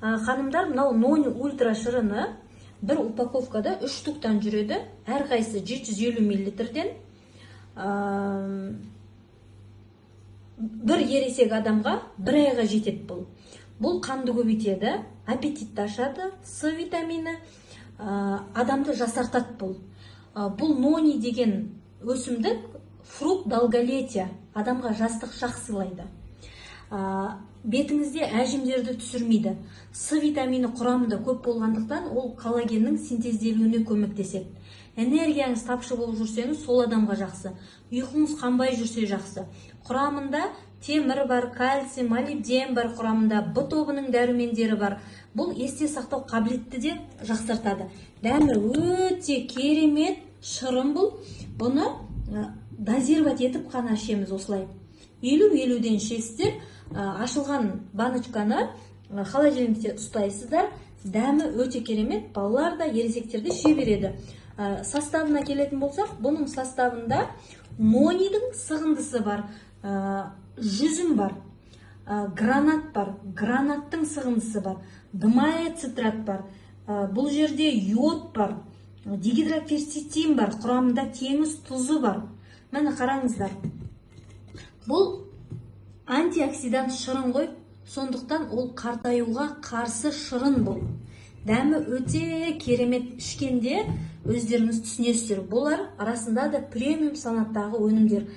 Ханымдар, мынау Нони ультра шырыны бір упаковкада 3 штуктан жүреді. Әр қайсы 750 мл-ден. Бір ересек адамға бір айға жетеді бұл. Бұл қанды көбейтеді, аппетитті ашады, С витамині, адамды жасартады бұл. Бұл Нони деген өсімдік фрукт долголетия, адамға жастық шақ сыйлайды. Бетіңізде әжімдерді түсірмейді. С витамині құрамында көп болғандықтан ол коллагеннің синтезделуіне көмектеседі. Энергияңыз тапшы болып жүрсеңіз, сол адамға жақсы. Ұйқыңыз қанбай жүрсе жақсы. Құрамында темір бар, кальций, молибден бар, құрамында Б тобының дәрумендері бар. Бұл есте сақтау қабілетті де жақсартады. Дәмі өте керемет шырын бұл. Бұны дозировать етіп қана ішеміз осылай. 50-50-ден ішесіздер. Ашылған баночканы холодильникте ұстайсыздар. Дәмі өте керемет, балалар да, ересектер де іше береді. Составына келетін болсақ, бұның составында Нонидің сығындысы бар, жүзім бар, гранат бар, гранаттың сығындысы бар, дымая цитрат бар, бұл жерде йод бар, дигидроферцетин бар, құрамында теңіз тұзы бар. Міне қараңыздар. Бұл антиоксидант шырын ғой, сондықтан ол қартаюға қарсы шырын бұл. Дәмі өте керемет, ішкенде өздеріңіз түсінесіздер. Бұлар арасында да премиум санаттағы өнімдер.